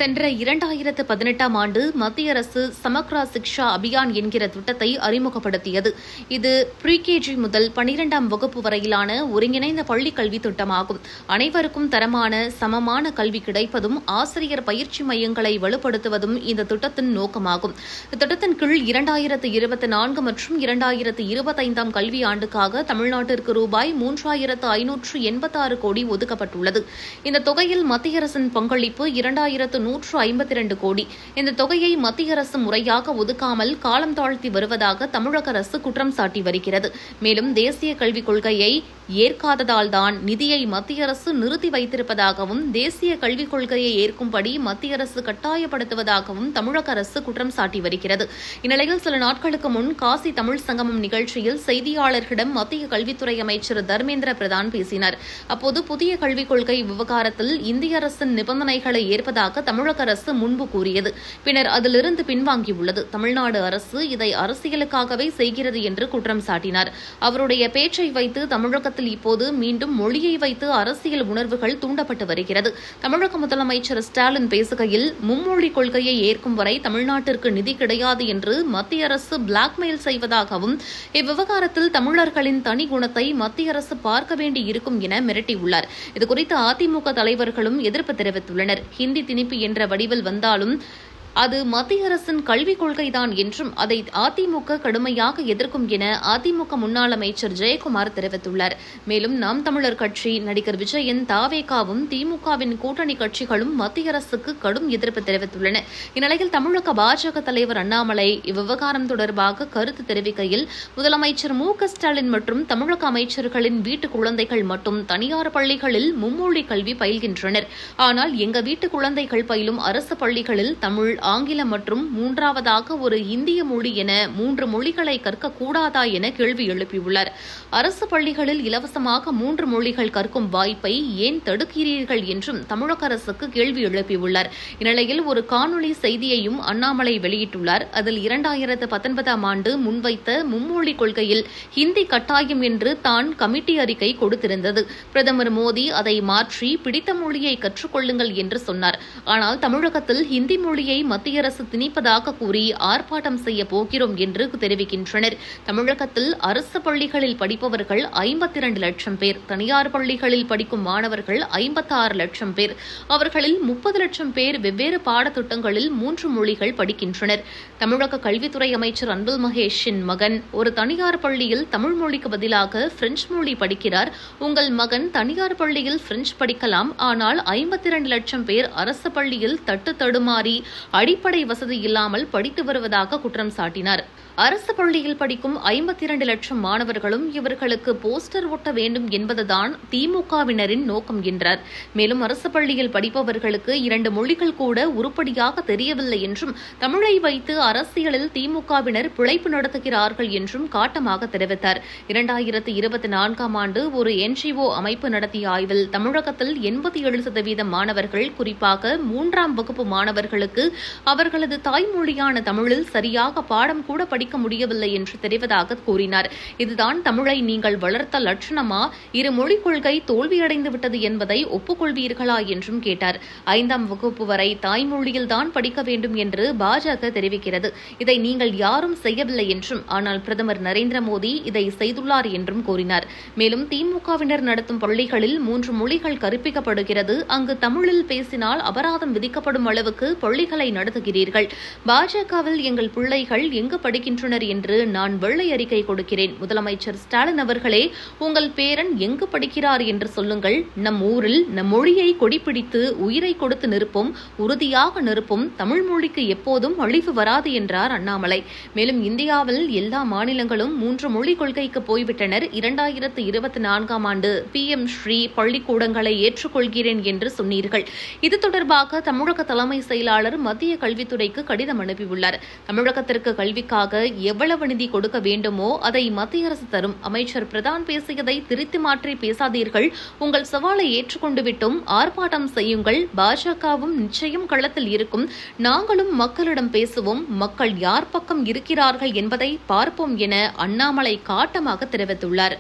சென்ற 2018ஆம் ஆண்டு மத்திய அரசு சமக்ரா சிக்ஷா அபியான் என்கிற திட்டத்தை அறிமுகப்படுத்தியது. இது ப்ரீகேஜி முதல் 12ஆம் வகுப்பு வரையிலான ஒருங்கிணைந்த பள்ளிக் கல்வி திட்டமாகும். அனைவருக்கும் தரமான சமமான கல்வி கிடைப்பதும் ஆசிரியர் பயிற்சி மையங்களை வலுப்படுத்துவதும் இந்த திட்டத்தின் நோக்கமாகும். இத்திட்டத்தின் கீழ் 2024 மற்றும் 2025ஆம் கல்வி ஆண்டுக்காக தமிழ்நாட்டிற்கு ரூபாய் 3586 கோடி ஒதுக்கப்பட்டுள்ளது. இந்த தொகையில் மத்திய அரசின் பங்களிப்பு 2152 கோடி. இந்த தொகையை மத்திய அரசு முறையாக ஒதுக்காமல் காலம் தாழ்த்தி வருவதாக தமிழக அரசு குற்றம் சாட்டி வருகிறது. மேலும் தேசிய கல்விக் கொள்கையை ஏற்காததால்தான் நிதியை மத்திய அரசு நிறுத்தி வைத்திருப்பதாகவும் தேசிய கல்விக் கொள்கையை ஏற்கும்படி மத்திய அரசு கட்டாயப்படுத்துவதாகவும் தமிழக அரசு குற்றம் சாட்டி வருகிறது. இந்நிலையில் சில நாட்களுக்கு முன் காசி தமிழ் சங்கமம் நிகழ்ச்சியில் செய்தியாளர்களிடம் மத்திய கல்வித்துறை அமைச்சர் தர்மேந்திர பிரதான் பேசினார். அப்போது புதிய கல்விக் கொள்கை விவகாரத்தில் இந்திய அரசின் நிபந்தனைகளை ஏற்பதாக தமிழக அரசு முன்பு கூறியது. பின்னர் அதிலிருந்து பின்வாங்கியுள்ளது. தமிழ்நாடு அரசு இதை அரசியலுக்காகவே செய்கிறது என்று குற்றம் சாட்டினார். அவருடைய பேச்சை வைத்து தமிழகத்தில் இப்போது மீண்டும் மொழியை வைத்து அரசியல் உணர்வுகள் தூண்டப்பட்டு வருகிறது. தமிழக முதலமைச்சர் ஸ்டாலின் பேசுகையில் மும்மொழிக் கொள்கையை ஏற்கும் வரை தமிழ்நாட்டிற்கு நிதி கிடையாது என்று மத்திய அரசு பிளாக்மெயில் செய்வதாகவும் இவ்விவகாரத்தில் தமிழர்களின் தனி குணத்தை மத்திய அரசு பார்க்க வேண்டி இருக்கும் என மிரட்டியுள்ளார். இதுகுறித்து அதிமுக தலைவர்களும் எதிர்ப்பு தெரிவித்துள்ளனர். ஹிந்தி திணிப்பு என்ற வடிவில் வந்தாலும் அது மத்திய அரசின் கல்விக் கொள்கைதான் என்றும் அதை அதிமுக கடுமையாக எதிர்க்கும் என அதிமுக முன்னாள் அமைச்சர் ஜெயக்குமார் தெரிவித்துள்ளார். மேலும் நாம் தமிழர் கட்சி, நடிகர் விஜயன், தாவேகாவும் திமுகவின் கூட்டணி கட்சிகளும் மத்திய அரசுக்கு கடும் எதிர்ப்பு தெரிவித்துள்ளன. இந்நிலையில் தமிழக பாஜக தலைவர் அண்ணாமலை இவ்விவகாரம் தொடர்பாக கருத்து தெரிவிக்கையில், முதலமைச்சர் மு.க.ஸ்டாலின் மற்றும் தமிழக அமைச்சர்களின் வீட்டு குழந்தைகள் மட்டும் தனியார் பள்ளிகளில் மும்மொழி கல்வி பயில்கின்றனர். ஆனால் எங்க வீட்டு குழந்தைகள் பயிலும் அரசு பள்ளிகளில் தமிழ், ஆங்கிலம் மற்றும் மூன்றாவதாக ஒரு இந்திய மொழி என 3 மொழிகளை கற்கக்கூடாதா என கேள்வி எழுப்பியுள்ளார். அரசு பள்ளிகளில் இலவசமாக 3 மொழிகள் கற்கும் வாய்ப்பை ஏன் தடுக்கிறீர்கள் என்றும் தமிழக அரசுக்கு கேள்வி எழுப்பியுள்ளார். இந்நிலையில் ஒரு காணொலி செய்தியையும் அண்ணாமலை வெளியிட்டுள்ளார். அதில் 2019ஆம் ஆண்டு முன்வைத்த மும்மொழிக் கொள்கையில் ஹிந்தி கட்டாயம் என்று தான் கமிட்டி அறிக்கை கொடுத்திருந்தது. பிரதமர் மோடி அதை மாற்றி பிடித்த மொழியை கற்றுக்கொள்ளுங்கள் என்று சொன்னார். ஆனால் தமிழகத்தில் ஹிந்தி மொழியை மத்திய அரசு திணிப்பதாக கூறி ஆர்ப்பாட்டம் செய்ய போகிறோம் என்று தெரிவிக்கின்றனர். தமிழகத்தில் அரசு பள்ளிகளில் படிப்பவர்கள் 52 லட்சம் பேர், தனியார் பள்ளிகளில் படிக்கும் மாணவர்கள் 56 லட்சம் பேர். அவர்களில் 30 லட்சம் பேர் வெவ்வேறு பாடத்திட்டங்களில் 3 மொழிகள் படிக்கின்றனர். தமிழக கல்வித்துறை அமைச்சர் அன்பில் மகேஷின் மகன் ஒரு தனியார் பள்ளியில் தமிழ் மொழிக்கு பதிலாக பிரெஞ்சு மொழி படிக்கிறார். உங்கள் மகன் தனியார் பள்ளியில் பிரெஞ்சு படிக்கலாம், ஆனால் 52 லட்சம் பேர் அரசு பள்ளியில் தட்டு தடுமாறி அடிப்படை வசதி இல்லாமல் படித்து வருவதாக குற்றம் சாட்டினார். அரசு பள்ளியில் படிக்கும் 52 லட்சம் மாணவர்களும் இவர்களுக்கு போஸ்டர் ஒட்ட வேண்டும் என்பதுதான் திமுகவினரின் நோக்கம் என்றார். மேலும் அரசு பள்ளியில் படிப்பவர்களுக்கு 2 மொழிகள் கூட உருப்படியாக தெரியவில்லை என்றும் தமிழை வைத்து அரசியலில் திமுகவினர் பிழைப்பு நடத்துகிறார்கள் என்றும் காட்டமாக தெரிவித்தார். 2024ஆம் ஆண்டு ஒரு NGO அமைப்பு நடத்திய ஆய்வில் தமிழகத்தில் 87% மாணவர்கள், குறிப்பாக 3ஆம் வகுப்பு மாணவர்களுக்கு அவர்களது தாய்மொழியான தமிழில் சரியாக பாடம் கூட படிக்க முடியவில்லை என்று தெரிவதாக கூறினார். இதுதான் தமிழை நீங்கள் வளர்த்த லட்சணமா? 2 மொழிக் கொள்கை தோல்வியடைந்து விட்டது என்பதை ஒப்புக்கொள்வீர்களா என்றும் கேட்டார். 5ஆம் வகுப்பு வரை தாய்மொழியில்தான் படிக்க வேண்டும் என்று பாஜக தெரிவிக்கிறது. இதை நீங்கள் யாரும் செய்யவில்லை என்றும், ஆனால் பிரதமர் நரேந்திர மோடி இதை செய்துள்ளார் என்றும் கூறினார். மேலும் திமுகவினர் நடத்தும் பள்ளிகளில் 3 மொழிகள் கற்பிக்கப்படுகிறது. அங்கு தமிழில் பேசினால் அபராதம் விதிக்கப்படும் அளவுக்கு பள்ளிகளை நடத்துகிறீர்கள். பாஜகவில் எங்கள் பிள்ளைகள் எங்கு படிக்கின்றனர் என்று நான் வெள்ளை அறிக்கை கொடுக்கிறேன். முதலமைச்சர் ஸ்டாலின் அவர்களே, உங்கள் பேரன் எங்கு படிக்கிறார் என்று சொல்லுங்கள். நம் ஊரில் நம் மொழியை கொடிபிடித்து உயிரை கொடுத்து நிற்போம், உறுதியாக நிற்போம். தமிழ் மொழிக்கு எப்போதும் அழிவு வராது என்றார் அண்ணாமலை. மேலும் இந்தியாவில் எல்லா மாநிலங்களும் 3 மொழிக் கொள்கைக்கு போய்விட்டனர். 2024ஆம் ஆண்டு PM ஸ்ரீ பள்ளிக்கூடங்களை ஏற்றுக்கொள்கிறேன் என்று சொன்னீர்கள். இது தொடர்பாக தமிழக தலைமை செயலாளர் மத்திய கல்வித்துறைக்கு கடிதம் அனுப்பியுள்ளார். தமிழகத்திற்கு கல்விக்காக எவ்வளவு நிதி கொடுக்க வேண்டுமோ அதை மத்திய அரசு தரும். அமைச்சர் பிரதான் பேசியதை திருத்தி மாற்றி பேசாதீர்கள். உங்கள் சவாலை ஏற்றுக்கொண்டு விட்டோம். ஆர்ப்பாட்டம் செய்யுங்கள். பாஜகவும் நிச்சயம் களத்தில் இருக்கும். நாங்களும் மக்களிடம் பேசுவோம். மக்கள் யார் பக்கம் இருக்கிறார்கள் என்பதை பார்ப்போம் என அண்ணாமலை காட்டமாக தெரிவித்துள்ளார்.